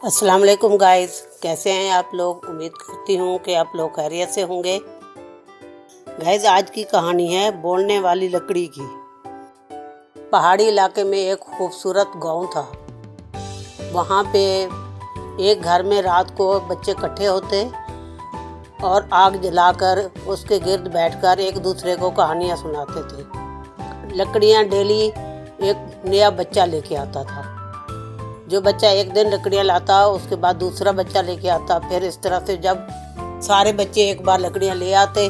अस्सलाम वालेकुम गाइस, कैसे हैं आप लोग। उम्मीद करती हूँ कि आप लोग खैरियत से होंगे। गाइस, आज की कहानी है बोलने वाली लकड़ी की। पहाड़ी इलाके में एक खूबसूरत गांव था। वहाँ पे एक घर में रात को बच्चे इकट्ठे होते और आग जलाकर उसके गिर्द बैठकर एक दूसरे को कहानियाँ सुनाते थे। लकड़ियाँ डेली एक नया बच्चा लेके आता था। जो बच्चा एक दिन लकड़ियाँ लाता उसके बाद दूसरा बच्चा लेके आता। फिर इस तरह से जब सारे बच्चे एक बार लकड़ियाँ ले आते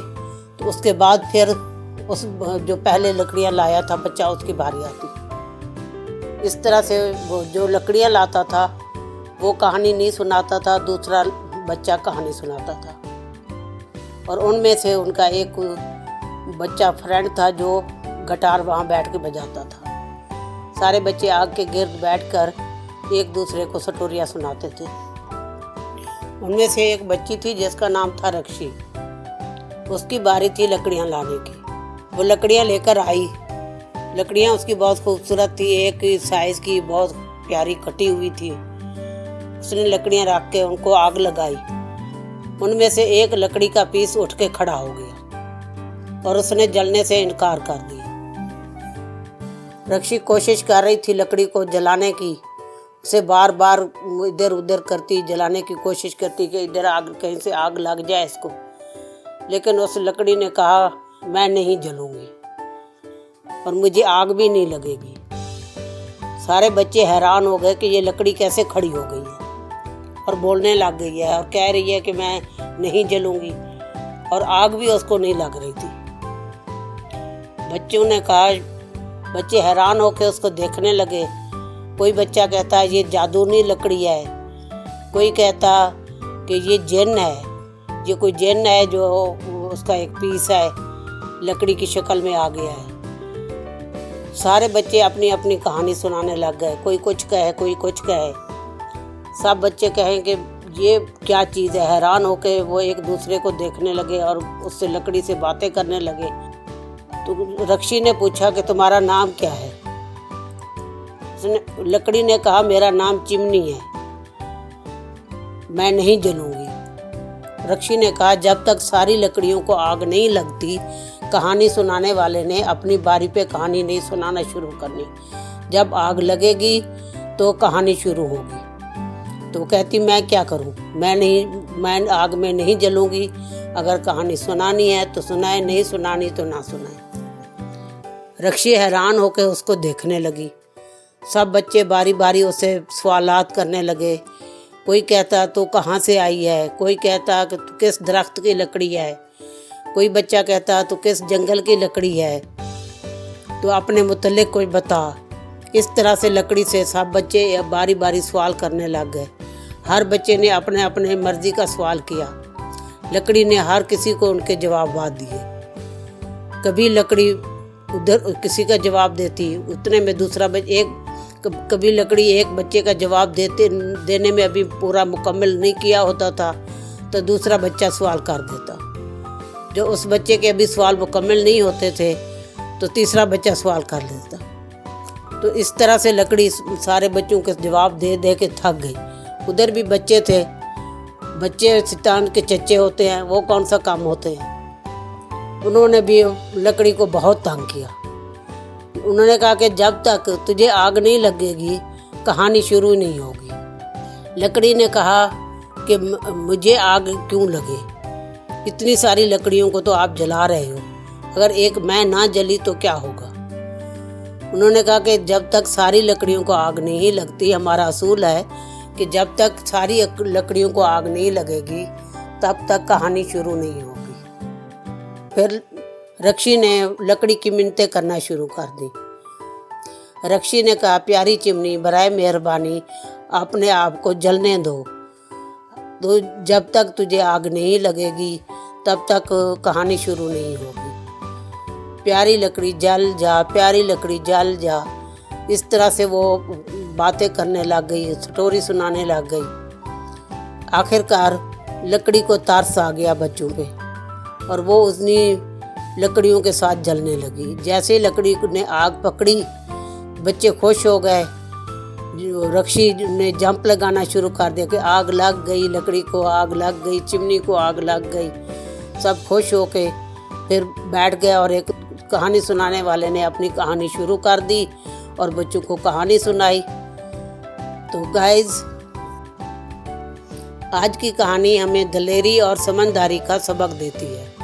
तो उसके बाद फिर उस जो पहले लकड़ियाँ लाया था बच्चा उसकी बारी आती। इस तरह से वो जो लकड़ियाँ लाता था वो कहानी नहीं सुनाता था, दूसरा बच्चा कहानी सुनाता था। और उनमें से उनका एक बच्चा फ्रेंड था जो गिटार वहाँ बैठ के बजाता था। सारे बच्चे आग के गिर्द बैठकर एक दूसरे को स्टोरियाँ सुनाते थे। उनमें से एक बच्ची थी जिसका नाम था रक्षी। उसकी बारी थी लकड़ियाँ लाने की। वो लकड़ियाँ लेकर आई। लकड़ियाँ उसकी बहुत खूबसूरत थी, एक साइज़ की, बहुत प्यारी कटी हुई थी। उसने लकड़ियाँ रख के उनको आग लगाई। उनमें से एक लकड़ी का पीस उठ के खड़ा हो गया और उसने जलने से इनकार कर दिया। रक्षी कोशिश कर रही थी लकड़ी को जलाने की। उसे बार बार इधर उधर करती, जलाने की कोशिश करती कि इधर आग, कहीं से आग लग जाए इसको। लेकिन उस लकड़ी ने कहा, मैं नहीं जलूंगी और मुझे आग भी नहीं लगेगी। सारे बच्चे हैरान हो गए कि ये लकड़ी कैसे खड़ी हो गई है और बोलने लग गई है और कह रही है कि मैं नहीं जलूंगी, और आग भी उसको नहीं लग रही थी। बच्चे हैरान होकर उसको देखने लगे। कोई बच्चा कहता है ये जादूनी लकड़ी है, कोई कहता कि ये जिन है, ये कोई जिन है जो उसका एक पीस है लकड़ी की शक्ल में आ गया है। सारे बच्चे अपनी अपनी कहानी सुनाने लग गए। कोई कुछ कहे, कोई कुछ कहे। सब बच्चे कहें कि ये क्या चीज़ है। हैरान होकर वो एक दूसरे को देखने लगे और उससे लकड़ी से बातें करने लगे। तो रक्षी ने पूछा कि तुम्हारा नाम क्या है। लकड़ी ने कहा, मेरा नाम चिमनी है, मैं नहीं जलूंगी। रक्षी ने कहा, जब तक सारी लकड़ियों को आग नहीं लगती, कहानी सुनाने वाले ने अपनी बारी पे कहानी नहीं सुनाना शुरू करनी। जब आग लगेगी तो कहानी शुरू होगी। तो कहती, मैं क्या करूं, मैं आग में नहीं जलूंगी। अगर कहानी सुनानी है तो सुनाए, नहीं सुनानी तो ना सुनाए। रक्षी हैरान होकर उसको देखने लगी। सब बच्चे बारी बारी उससे सवालात करने लगे। कोई कहता तो कहाँ से आई है, कोई कहता कि तू किस दरख्त की लकड़ी है, कोई बच्चा कहता तो किस जंगल की लकड़ी है, तो अपने मुतल्लिक कोई बता। इस तरह से लकड़ी से सब बच्चे बारी बारी सवाल करने लग गए। हर बच्चे ने अपने अपने मर्जी का सवाल किया। लकड़ी ने हर किसी को उनके जवाब दिए। कभी लकड़ी उधर किसी का जवाब देती, उतने में दूसरा कभी लकड़ी एक बच्चे का जवाब देने में अभी पूरा मुकम्मल नहीं किया होता था तो दूसरा बच्चा सवाल कर देता। जो उस बच्चे के अभी सवाल मुकम्मल नहीं होते थे तो तीसरा बच्चा सवाल कर लेता। तो इस तरह से लकड़ी सारे बच्चों के जवाब दे दे के थक गई। उधर भी बच्चे थे। बच्चे शैतान के चच्चे होते हैं, वो कौन सा काम होते हैं। उन्होंने भी लकड़ी को बहुत तंग किया। उन्होंने कहा कि जब तक तुझे आग नहीं लगेगी कहानी शुरू नहीं होगी। लकड़ी ने कहा कि मुझे आग क्यों लगे, इतनी सारी लकड़ियों को तो आप जला रहे हो, अगर एक मैं ना जली तो क्या होगा। उन्होंने कहा कि जब तक सारी लकड़ियों को आग नहीं लगती, हमारा असूल है कि जब तक सारी लकड़ियों को आग नहीं लगेगी तब तक कहानी शुरू नहीं होगी। फिर रक्षी ने लकड़ी की मिन्नतें करना शुरू कर दी। रक्षी ने कहा, प्यारी चिमनी, बराए मेहरबानी अपने आप को जलने दो। तो जब तक तुझे आग नहीं लगेगी तब तक कहानी शुरू नहीं होगी। प्यारी लकड़ी जल जा, प्यारी लकड़ी जल जा। इस तरह से वो बातें करने लग गई, स्टोरी सुनाने लग गई। आखिरकार लकड़ी को तरस आ गया बच्चों पे और वो उन्हीं लकड़ियों के साथ जलने लगी। जैसे लकड़ी ने आग पकड़ी, बच्चे खुश हो गए रक्षी ने जंप लगाना शुरू कर दिया कि आग लग गई, लकड़ी को आग लग गई, चिमनी को आग लग गई। सब खुश होके फिर बैठ गया और एक कहानी सुनाने वाले ने अपनी कहानी शुरू कर दी और बच्चों को कहानी सुनाई। तो गाइज, आज की कहानी हमें दिलेरी और समझदारी का सबक देती है।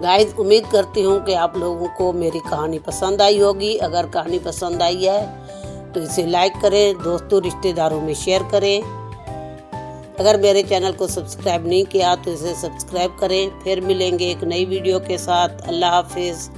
गाइज, उम्मीद करती हूँ कि आप लोगों को मेरी कहानी पसंद आई होगी। अगर कहानी पसंद आई है तो इसे लाइक करें, दोस्तों रिश्तेदारों में शेयर करें। अगर मेरे चैनल को सब्सक्राइब नहीं किया तो इसे सब्सक्राइब करें। फिर मिलेंगे एक नई वीडियो के साथ। अल्लाह हाफिज़।